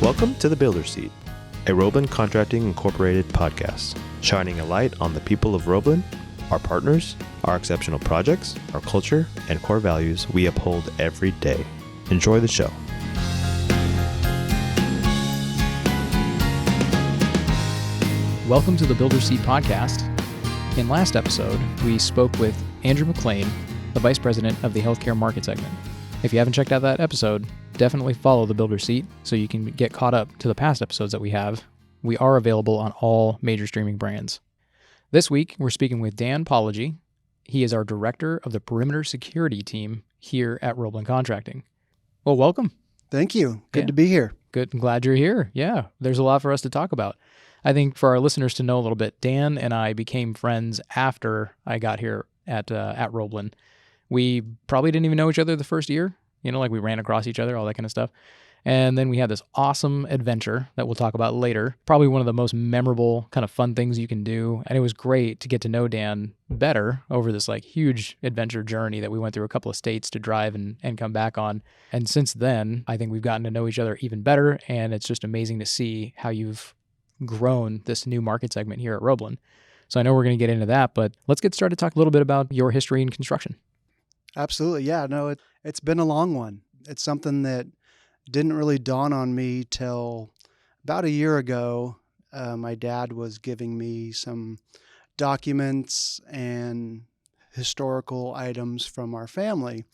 Welcome to The Builder Seat, a Roblin Contracting Incorporated podcast, shining a light on the people of Roblin, our partners, our exceptional projects, our culture, and core values we uphold every day. Enjoy the show. Welcome to the Builder Seat podcast. In last episode, we spoke with Andrew McLean, the Vice President of the Healthcare Market Segment. If you haven't checked out that episode, definitely follow the Builder Seat so you can get caught up to the past episodes that we have. We are available on all major streaming brands. This week, we're speaking with Dan Palhegyi. He is our Director of the Perimeter Security Team here at Roblin Contracting. Well, welcome. Thank you. Good to be here. Good. I'm glad you're here. Yeah, there's a lot for us to talk about. I think for our listeners to know a little bit, Dan and I became friends after I got here at Roblin. We probably didn't even know each other the first year, like we ran across each other, all that kind of stuff. And then we had this awesome adventure that we'll talk about later, probably one of the most memorable kind of fun things you can do. And it was great to get to know Dan better over this huge adventure journey that we went through a couple of states to drive and come back on. And since then, I think we've gotten to know each other even better. And it's just amazing to see how you've grown this new market segment here at Roblin. So I know we're going to get into that, but let's get started to talk a little bit about your history in construction. Absolutely. Yeah, no, it's been a long one. It's something that didn't really dawn on me till about a year ago. My dad was giving me some documents and historical items from our family.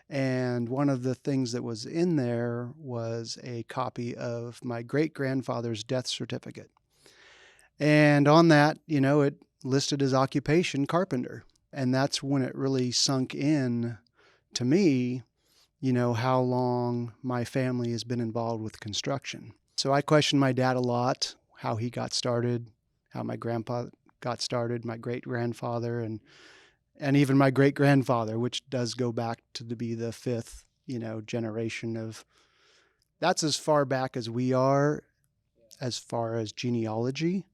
And one of the things that was in there was a copy of my great-grandfather's death certificate. And on that, it listed his occupation, carpenter. And that's when it really sunk in to me, how long my family has been involved with construction. So I questioned my dad a lot, how he got started, how my grandpa got started, my great-grandfather, and even my great-grandfather, which does go back to be the fifth, generation of, that's as far back as we are as far as genealogy.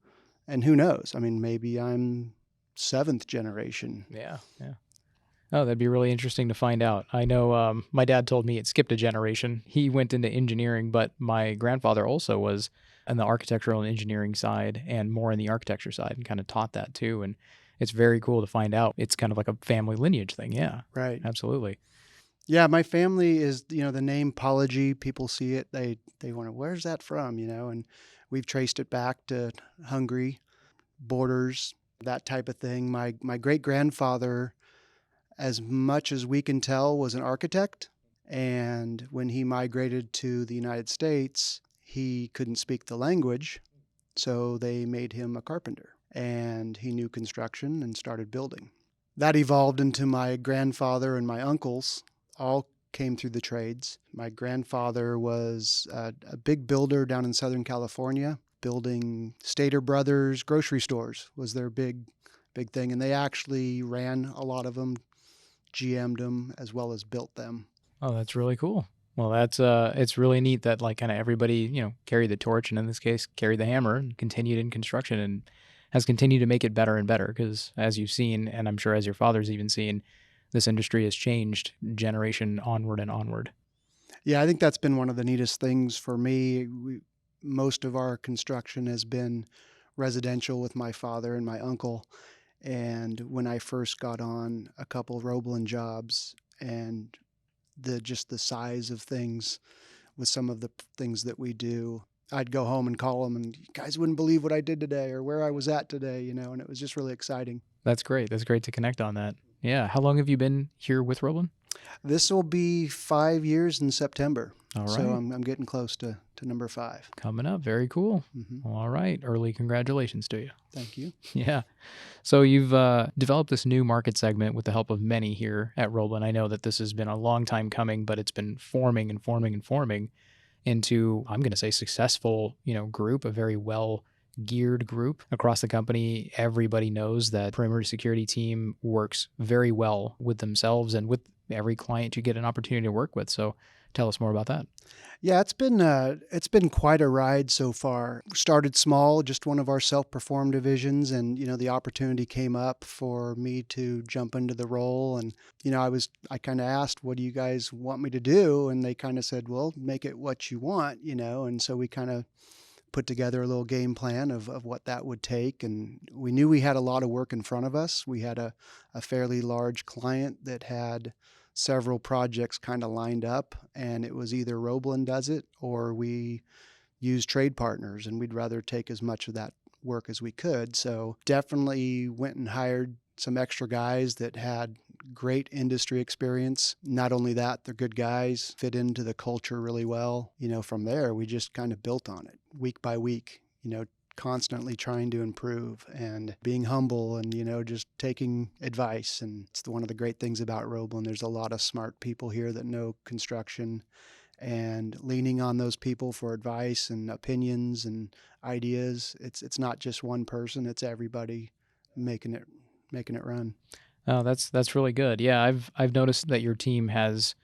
And who knows? I mean, maybe I'm seventh generation. Yeah. Oh, that'd be really interesting to find out. I know my dad told me it skipped a generation. He went into engineering, but my grandfather also was on the architectural and engineering side and more in the architecture side and kind of taught that too. And it's very cool to find out. It's kind of like a family lineage thing. Yeah. Right. Absolutely. Yeah, my family is, the name Palhegyi, people see it, they wonder, where's that from, and we've traced it back to Hungary, borders, that type of thing. My great-grandfather, as much as we can tell, was an architect. And when he migrated to the United States, he couldn't speak the language, so they made him a carpenter. And he knew construction and started building. That evolved into my grandfather and my uncles, all came through the trades. My grandfather was a big builder down in Southern California, building Stater Brothers grocery stores was their big thing. And they actually ran a lot of them, GM'd them, as well as built them. Oh, that's really cool. Well, that's it's really neat that kind of everybody, carried the torch and in this case carried the hammer and continued in construction and has continued to make it better and better because as you've seen, and I'm sure as your father's even seen, this industry has changed generation onward and onward. Yeah, I think that's been one of the neatest things for me. Most of our construction has been residential with my father and my uncle. And when I first got on a couple Roblin jobs and the size of things with some of the things that we do, I'd go home and call them and you guys wouldn't believe what I did today or where I was at today, and it was just really exciting. That's great. That's great to connect on that. Yeah. How long have you been here with Roblin? This will be 5 years in September. All right. So I'm getting close to number 5. Coming up. Very cool. Mm-hmm. All right. Early congratulations to you. Thank you. Yeah. So you've developed this new market segment with the help of many here at Roblin. I know that this has been a long time coming, but it's been forming into, I'm going to say, successful, group, a very well-geared group across the company. Everybody knows that perimeter security team works very well with themselves and with every client you get an opportunity to work with. So Tell us more about that. Yeah, it's been quite a ride so far. Started small, just one of our self-perform divisions, and the opportunity came up for me to jump into the role. And I kind of asked, "What do you guys want me to do?" And they kind of said, "Well, make it what you want," And so we kind of put together a little game plan of what that would take. And we knew we had a lot of work in front of us. We had a fairly large client that had several projects kind of lined up, and it was either Roblin does it or we use trade partners, and we'd rather take as much of that work as we could. So definitely went and hired some extra guys that had great industry experience. Not only that, they're good guys, fit into the culture really well. From there, we just kind of built on it week by week, constantly trying to improve and being humble and, just taking advice. And it's one of the great things about Roblin. There's a lot of smart people here that know construction, and leaning on those people for advice and opinions and ideas. It's not just one person, it's everybody making it run. Oh, that's really good. Yeah, I've noticed that your team has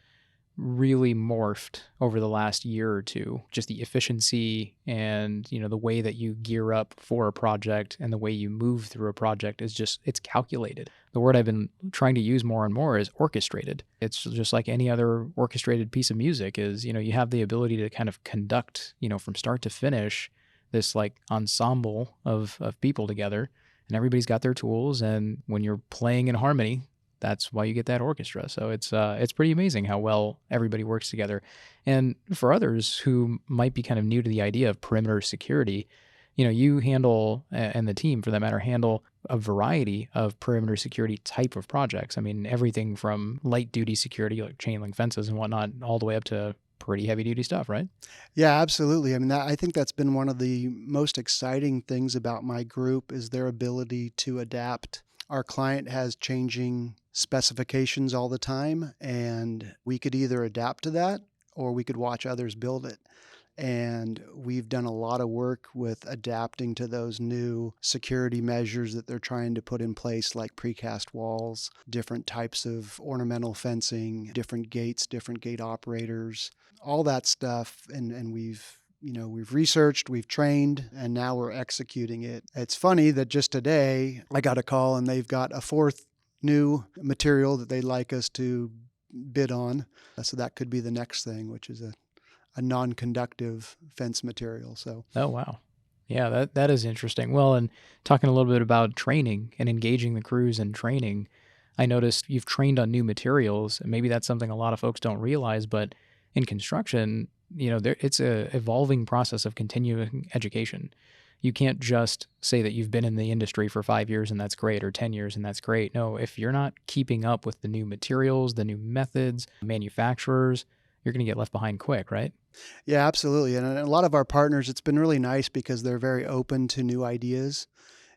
really morphed over the last year or two. Just the efficiency and, the way that you gear up for a project and the way you move through a project is it's calculated. The word I've been trying to use more and more is orchestrated. It's just like any other orchestrated piece of music is, you have the ability to kind of conduct, from start to finish this like ensemble of people together, and everybody's got their tools. And when you're playing in harmony, that's why you get that orchestra. So it's pretty amazing how well everybody works together. And for others who might be kind of new to the idea of perimeter security, you handle, and the team for that matter, handle a variety of perimeter security type of projects. I mean, everything from light duty security like chain link fences and whatnot, all the way up to pretty heavy duty stuff, right? Yeah, absolutely. I mean, I think that's been one of the most exciting things about my group is their ability to adapt. Our client has changing specifications all the time, and we could either adapt to that or we could watch others build it. And we've done a lot of work with adapting to those new security measures that they're trying to put in place, like precast walls, different types of ornamental fencing, different gates, different gate operators, all that stuff. And we've researched, we've trained, and now we're executing it. It's funny that just today I got a call and they've got a fourth new material that they'd like us to bid on. So that could be the next thing, which is a non-conductive fence material. So, oh, wow. Yeah, that is interesting. Well, and talking a little bit about training and engaging the crews in training, I noticed you've trained on new materials, and maybe that's something a lot of folks don't realize, but in construction, it's a evolving process of continuing education. You can't just say that you've been in the industry for 5 years and that's great, or 10 years and that's great. No, if you're not keeping up with the new materials, the new methods, manufacturers, you're going to get left behind quick, right? Yeah, absolutely. And a lot of our partners, it's been really nice because they're very open to new ideas.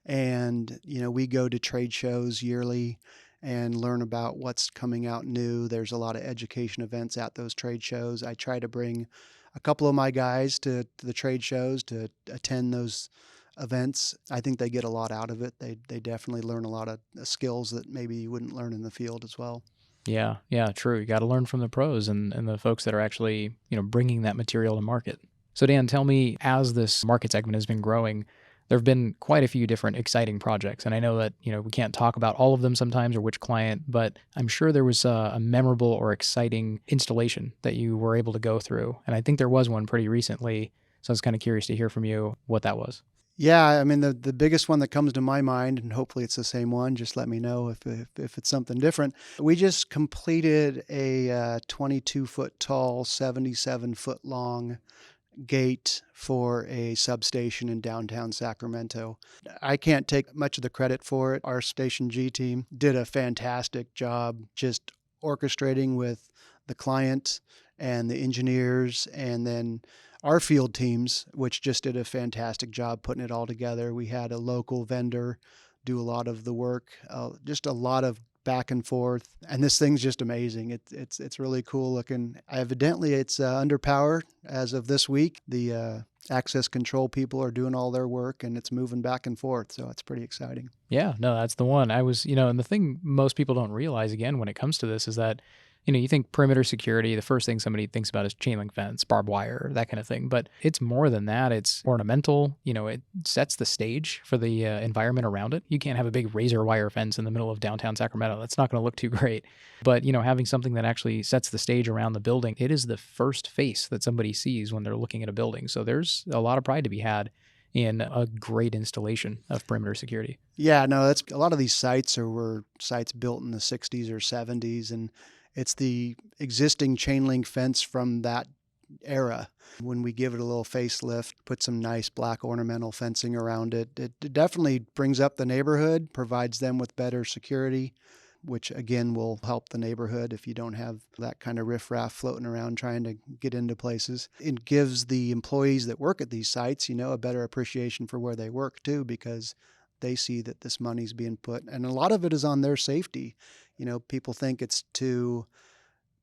And, we go to trade shows yearly and learn about what's coming out new. There's a lot of education events at those trade shows. I try to bring a couple of my guys to the trade shows to attend those events. I think they get a lot out of it. They definitely learn a lot of skills that maybe you wouldn't learn in the field as well. Yeah, true. You got to learn from the pros and the folks that are actually, bringing that material to market. So Dan, tell me, as this market segment has been growing, there have been quite a few different exciting projects. And I know that, we can't talk about all of them sometimes or which client, but I'm sure there was a memorable or exciting installation that you were able to go through. And I think there was one pretty recently. So I was kind of curious to hear from you what that was. Yeah, I mean, the biggest one that comes to my mind, and hopefully it's the same one, just let me know if it's something different. We just completed a 22-foot tall, 77-foot long gate for a substation in downtown Sacramento. I can't take much of the credit for it. Our Station G team did a fantastic job just orchestrating with the client and the engineers, and then our field teams, which just did a fantastic job putting it all together. We had a local vendor do a lot of the work, just a lot of back and forth. And this thing's just amazing. It's really cool looking. Evidently, it's under power as of this week. The access control people are doing all their work, and it's moving back and forth. So it's pretty exciting. Yeah, no, that's the one. I was, and the thing most people don't realize, again, when it comes to this is that You think perimeter security, the first thing somebody thinks about is chain link fence, barbed wire, that kind of thing. But it's more than that. It's ornamental. It sets the stage for the environment around it. You can't have a big razor wire fence in the middle of downtown Sacramento. That's not going to look too great. But, having something that actually sets the stage around the building, it is the first face that somebody sees when they're looking at a building. So there's a lot of pride to be had in a great installation of perimeter security. Yeah, no, that's a lot of these sites were sites built in the 60s or 70s, and it's the existing chain link fence from that era. When we give it a little facelift, put some nice black ornamental fencing around it, it definitely brings up the neighborhood, provides them with better security, which again will help the neighborhood if you don't have that kind of riffraff floating around trying to get into places. It gives the employees that work at these sites, a better appreciation for where they work too, because they see that this money's being put, and a lot of it is on their safety. People think it's to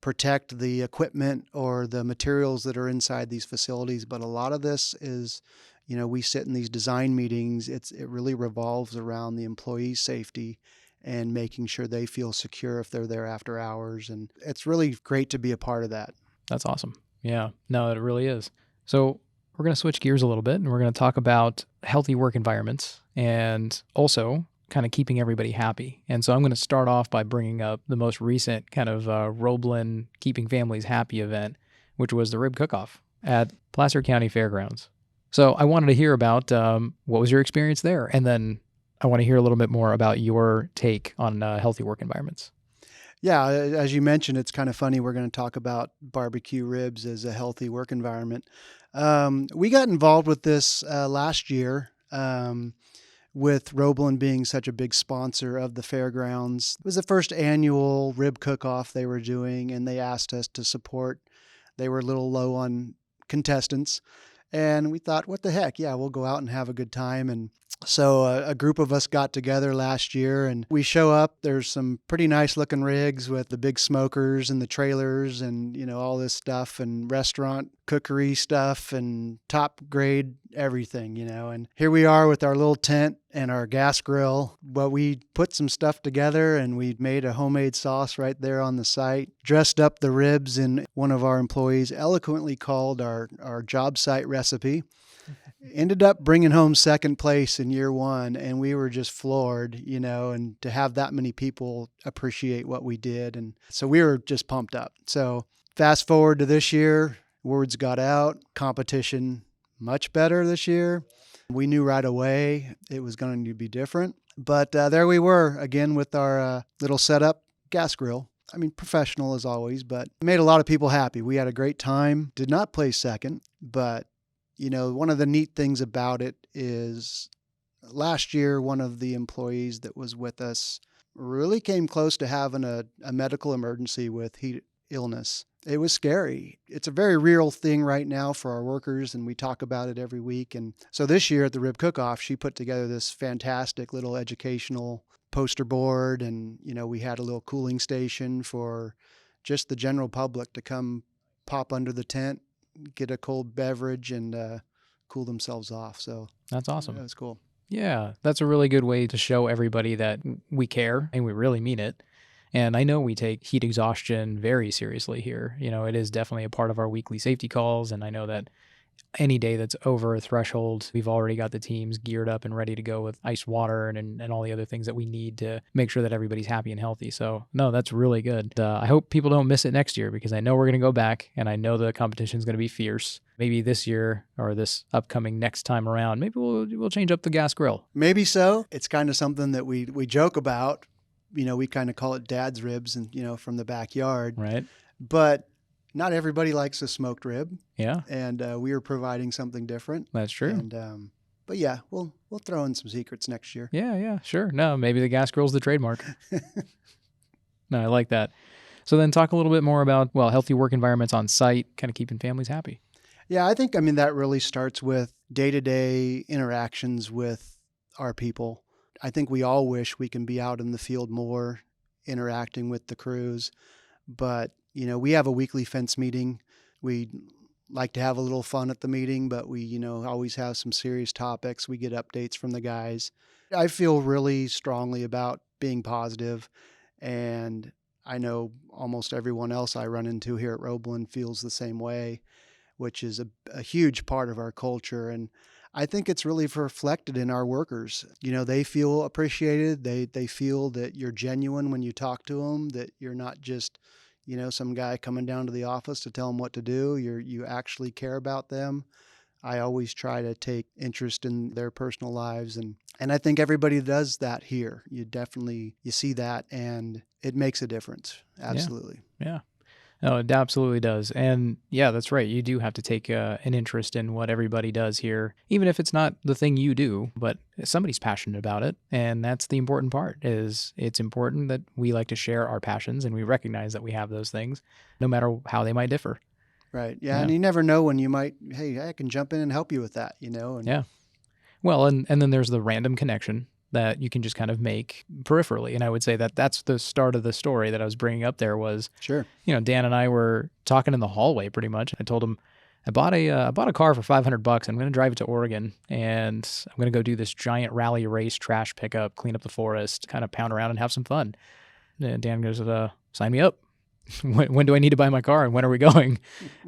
protect the equipment or the materials that are inside these facilities, but a lot of this is, we sit in these design meetings, it really revolves around the employees' safety and making sure they feel secure if they're there after hours. And it's really great to be a part of that. That's awesome. Yeah, no, it really is. So we're going to switch gears a little bit and we're going to talk about healthy work environments and also kind of keeping everybody happy. And so I'm going to start off by bringing up the most recent kind of Roblin Keeping Families Happy event, which was the Rib Cook-Off at Placer County Fairgrounds. So I wanted to hear about what was your experience there, and then I want to hear a little bit more about your take on healthy work environments. Yeah, as you mentioned, it's kind of funny. We're going to talk about barbecue ribs as a healthy work environment. We got involved with this last year with Roblin being such a big sponsor of the fairgrounds. It was the first annual rib cook-off they were doing, and they asked us to support. They were a little low on contestants, and we thought, what the heck? Yeah, we'll go out and have a good time. And so a group of us got together last year, and we show up. There's some pretty nice looking rigs with the big smokers and the trailers and, all this stuff, and restaurant cookery stuff and top grade everything, and here we are with our little tent and our gas grill. But we put some stuff together and we made a homemade sauce right there on the site, dressed up the ribs in one of our employees eloquently called our job site recipe. Ended up bringing home second place in year one, and we were just floored, and to have that many people appreciate what we did. And so we were just pumped up. So fast forward to this year, words got out, competition much better this year. We knew right away it was going to be different. But there we were again with our little setup gas grill. I mean, professional as always, but made a lot of people happy. We had a great time. Did not place second, but one of the neat things about it is last year, one of the employees that was with us really came close to having a medical emergency with heat illness. It was scary. It's a very real thing right now for our workers, and we talk about it every week. And so this year at the Rib Cook-Off, she put together this fantastic little educational poster board, and, we had a little cooling station for just the general public to come pop under the tent, get a cold beverage, and cool themselves off. So that's awesome. That was cool. Yeah, that's a really good way to show everybody that we care and we really mean it. And I know we take heat exhaustion very seriously here. It is definitely a part of our weekly safety calls. And I know that any day that's over a threshold, we've already got the teams geared up and ready to go with ice water and all the other things that we need to make sure that everybody's happy and healthy. So no, that's really good. I hope people don't miss it next year, because I know we're going to go back and I know the competition is going to be fierce. Maybe this year or this upcoming next time around, maybe we'll change up the gas grill. Maybe so. It's kind of something that we joke about. We kind of call it dad's ribs and, from the backyard. Right. But not everybody likes a smoked rib. Yeah. And we are providing something different. That's true. And but yeah, we'll throw in some secrets next year. Yeah, sure. No, maybe the gas grill's the trademark. No, I like that. So then talk a little bit more about, healthy work environments on site, kind of keeping families happy. Yeah, I think, that really starts with day-to-day interactions with our people. I think we all wish we can be out in the field more, interacting with the crews. But, we have a weekly fence meeting. We like to have a little fun at the meeting, but we, always have some serious topics. We get updates from the guys. I feel really strongly about being positive, and I know almost everyone else I run into here at Roblin feels the same way, which is a huge part of our culture. And I think it's really reflected in our workers. They feel appreciated. They feel that you're genuine when you talk to them, that you're not just, some guy coming down to the office to tell them what to do. You actually care about them. I always try to take interest in their personal lives, and I think everybody does that here. You see that, and it makes a difference. Absolutely. Yeah. No, it absolutely does. And yeah, that's right. You do have to take an interest in what everybody does here, even if it's not the thing you do, but somebody's passionate about it. And that's the important part. Is it's important that we like to share our passions and we recognize that we have those things, no matter how they might differ. Right. Yeah. Yeah. And you never know when you might, hey, I can jump in and help you with that, And Yeah. Well, and then there's the random connection that you can just kind of make peripherally. And I would say that that's the start of the story that I was bringing up there was, Sure. Dan and I were talking in the hallway pretty much. I told him, I bought a car for $500. I'm going to drive it to Oregon and I'm going to go do this giant rally race, trash pickup, clean up the forest, kind of pound around and have some fun. And Dan goes, sign me up. When do I need to buy my car and when are we going?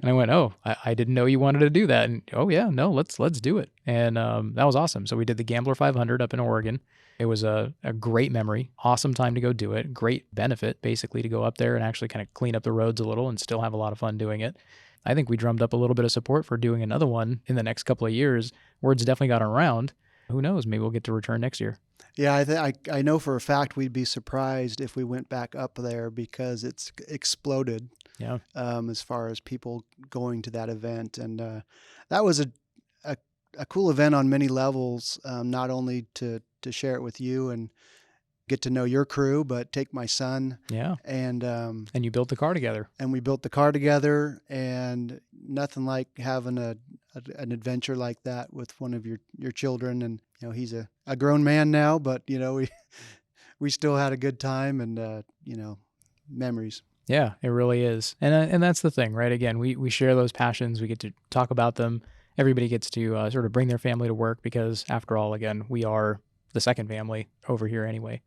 And I went, I didn't know you wanted to do that. And oh yeah, no, let's do it. And that was awesome. So we did the Gambler 500 up in Oregon. It was a great memory, awesome time to go do it, great benefit basically to go up there and actually kind of clean up the roads a little and still have a lot of fun doing it. I think we drummed up a little bit of support for doing another one in the next couple of years. Word's definitely got around. Who knows? Maybe we'll get to return next year. Yeah, I know for a fact we'd be surprised if we went back up there because it's exploded. Yeah. As far as people going to that event, and that was a cool event on many levels. Not only to share it with you and get to know your crew, but take my son. Yeah. And you built the car together. And we built the car together, and nothing like having an adventure like that with one of your children. And he's a grown man now, but we still had a good time and memories. Yeah, it really is. And that's the thing, right? Again, we share those passions. We get to talk about them. Everybody gets to sort of bring their family to work because after all, again, we are the second family over here anyway.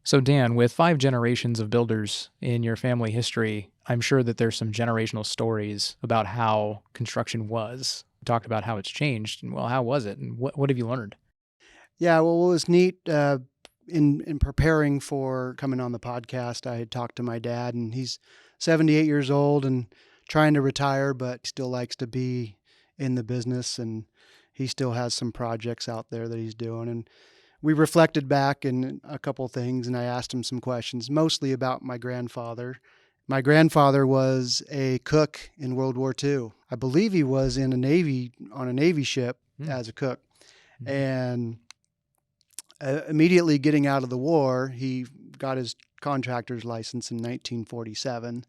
So Dan, with 5 generations of builders in your family history, I'm sure that there's some generational stories about how construction was. We talked about how it's changed. And well, how was it? And what have you learned? Yeah, well, it was neat. In preparing for coming on the podcast, I had talked to my dad, and he's 78 years old and trying to retire, but still likes to be in the business, and he still has some projects out there that he's doing. And we reflected back in a couple of things, and I asked him some questions, mostly about my grandfather. My grandfather was a cook in World War II. I believe he was on a Navy ship as a cook. And immediately getting out of the war, he got his contractor's license in 1947.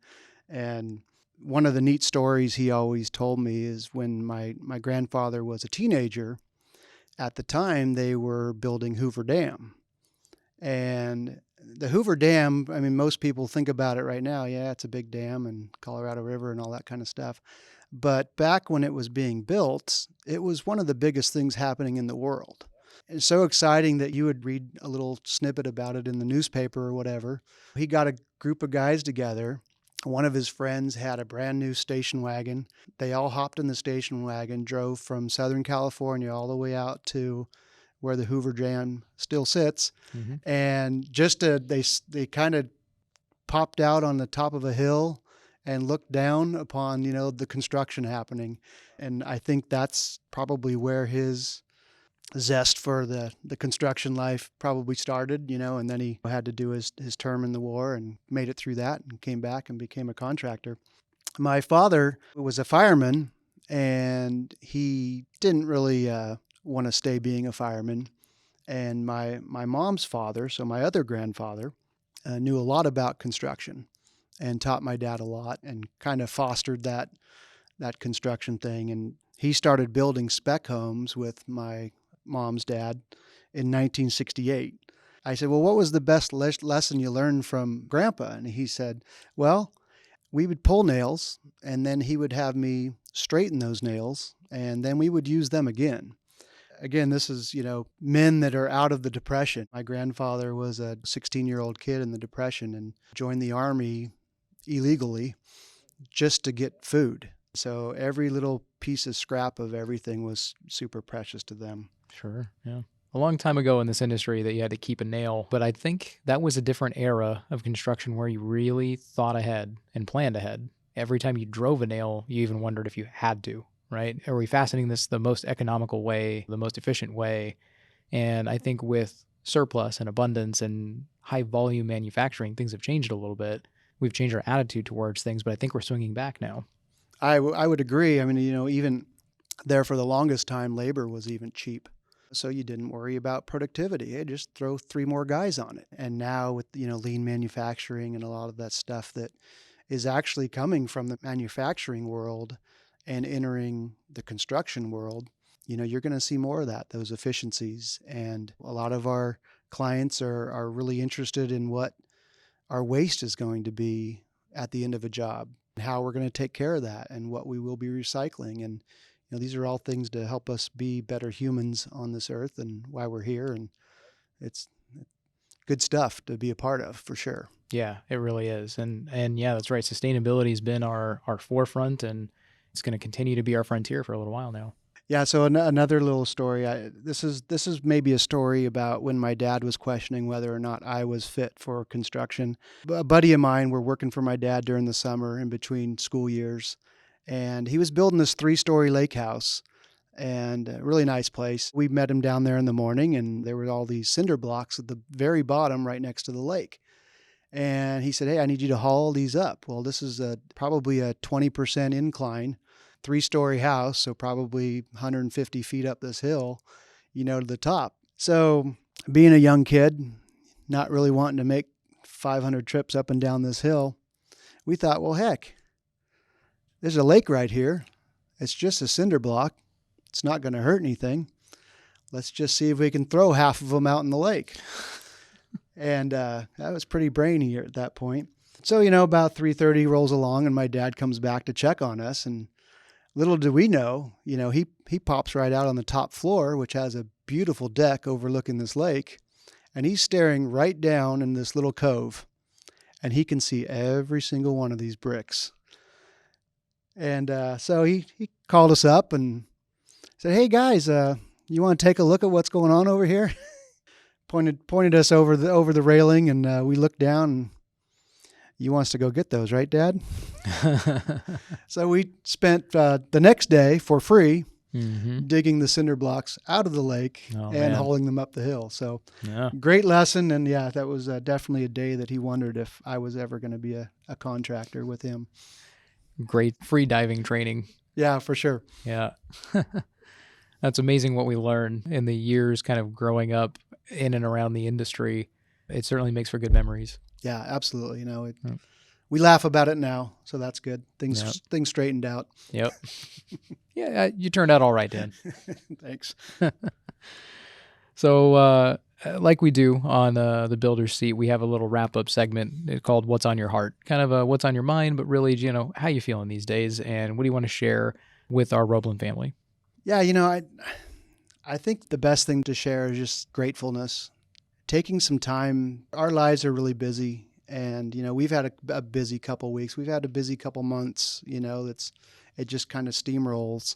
And one of the neat stories he always told me is when my grandfather was a teenager, at the time they were building Hoover Dam. And the Hoover Dam, I mean, most people think about it right now. Yeah, it's a big dam and Colorado River and all that kind of stuff. But back when it was being built, it was one of the biggest things happening in the world. It's so exciting that you would read a little snippet about it in the newspaper or whatever. He got a group of guys together. One of his friends had a brand new station wagon. They all hopped in the station wagon, drove from Southern California all the way out to where the Hoover Dam still sits. Mm-hmm. And just they kind of popped out on the top of a hill and looked down upon, the construction happening. And I think that's probably where his zest for the construction life probably started, and then he had to do his term in the war and made it through that and came back and became a contractor. My father was a fireman, and he didn't really want to stay being a fireman. And my mom's father, so my other grandfather, knew a lot about construction and taught my dad a lot and kind of fostered that construction thing. And he started building spec homes with my mom's dad in 1968. I said, well, what was the best lesson you learned from Grandpa? And he said, well, we would pull nails, and then he would have me straighten those nails, and then we would use them again. again, this is, men that are out of the Depression. My grandfather was a 16-year-old kid in the Depression and joined the Army illegally just to get food. So every little piece of scrap of everything was super precious to them. Sure, yeah. A long time ago in this industry that you had to keep a nail, but I think that was a different era of construction where you really thought ahead and planned ahead. Every time you drove a nail, you even wondered if you had to, right? Are we fastening this the most economical way, the most efficient way? And I think with surplus and abundance and high volume manufacturing, things have changed a little bit. We've changed our attitude towards things, but I think we're swinging back now. I would agree. I mean, even there for the longest time, labor was even cheap. So you didn't worry about productivity. Hey, just throw 3 more guys on it. And now with, lean manufacturing and a lot of that stuff that is actually coming from the manufacturing world and entering the construction world, you're going to see more of that, those efficiencies. And a lot of our clients are really interested in what our waste is going to be at the end of a job, how we're going to take care of that and what we will be recycling. And these are all things to help us be better humans on this earth and why we're here. And it's good stuff to be a part of, for sure. Yeah, it really is. And yeah, that's right. Sustainability has been our forefront, and it's going to continue to be our frontier for a little while now. Yeah. So another little story. This is maybe a story about when my dad was questioning whether or not I was fit for construction. A buddy of mine, we're working for my dad during the summer in between school years, and he was building this 3-story lake house, and a really nice place. We met him down there in the morning, and there were all these cinder blocks at the very bottom right next to the lake. And he said, "Hey, I need you to haul these up." Well, this is probably a 20% incline, 3-story house, so probably 150 feet up this hill, to the top. So being a young kid, not really wanting to make 500 trips up and down this hill, we thought, well, heck, there's a lake right here. It's just a cinder block. It's not going to hurt anything. Let's just see if we can throw half of them out in the lake. And that was pretty brainy at that point. So, about 3:30 rolls along and my dad comes back to check on us. And little do we know, he pops right out on the top floor, which has a beautiful deck overlooking this lake. And he's staring right down in this little cove. And he can see every single one of these bricks. And so he called us up and said, "Hey guys, you want to take a look at what's going on over here?" Pointed us over the railing, and we looked down. And, "You want us to go get those, right, Dad?" So we spent the next day for free digging the cinder blocks out of the lake and hauling them up the hill. So great lesson. And yeah, that was definitely a day that he wondered if I was ever going to be a contractor with him. Great free diving training. Yeah, for sure. Yeah. That's amazing what we learn in the years kind of growing up in and around the industry. It certainly makes for good memories. Yeah, absolutely. We laugh about it now, so that's good. Things straightened out. Yep. Yeah, you turned out all right, Dan. Thanks. So like we do on the Builder's Seat, we have a little wrap-up segment called What's on Your Heart? Kind of what's on your mind, but really, how you feeling these days, and what do you want to share with our Roblin family? Yeah, I think the best thing to share is just gratefulness. Taking some time. Our lives are really busy, and, we've had a busy couple weeks. We've had a busy couple months, it just kind of steamrolls.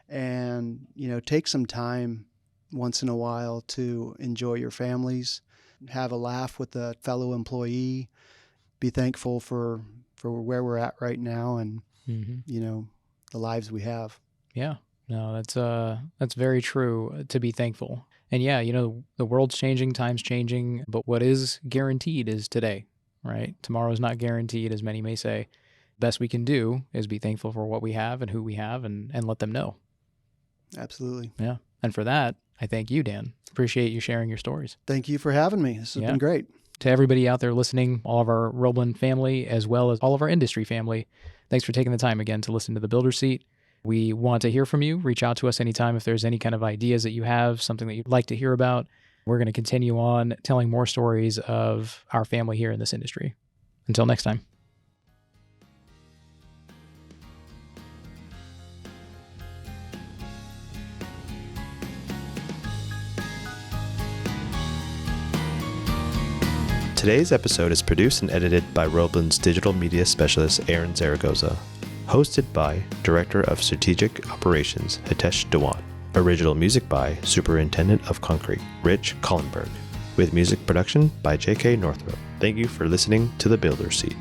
And, take some time once in a while to enjoy your families, have a laugh with a fellow employee, be thankful for where we're at right now and, the lives we have. Yeah, no, that's very true, to be thankful. And yeah, the world's changing, time's changing, but what is guaranteed is today, right? Tomorrow is not guaranteed, as many may say. Best we can do is be thankful for what we have and who we have and let them know. Absolutely. Yeah. And for that, I thank you, Dan. Appreciate you sharing your stories. Thank you for having me. This has been great. To everybody out there listening, all of our Roblin family, as well as all of our industry family, thanks for taking the time again to listen to the Builder's Seat. We want to hear from you. Reach out to us anytime if there's any kind of ideas that you have, something that you'd like to hear about. We're going to continue on telling more stories of our family here in this industry. Until next time. Today's episode is produced and edited by Roblin's digital media specialist Aaron Zaragoza. Hosted by Director of Strategic Operations Hitesh Dewan. Original music by Superintendent of Concrete Rich Collenberg. With music production by J.K. Northrop. Thank you for listening to The Builder's Seat.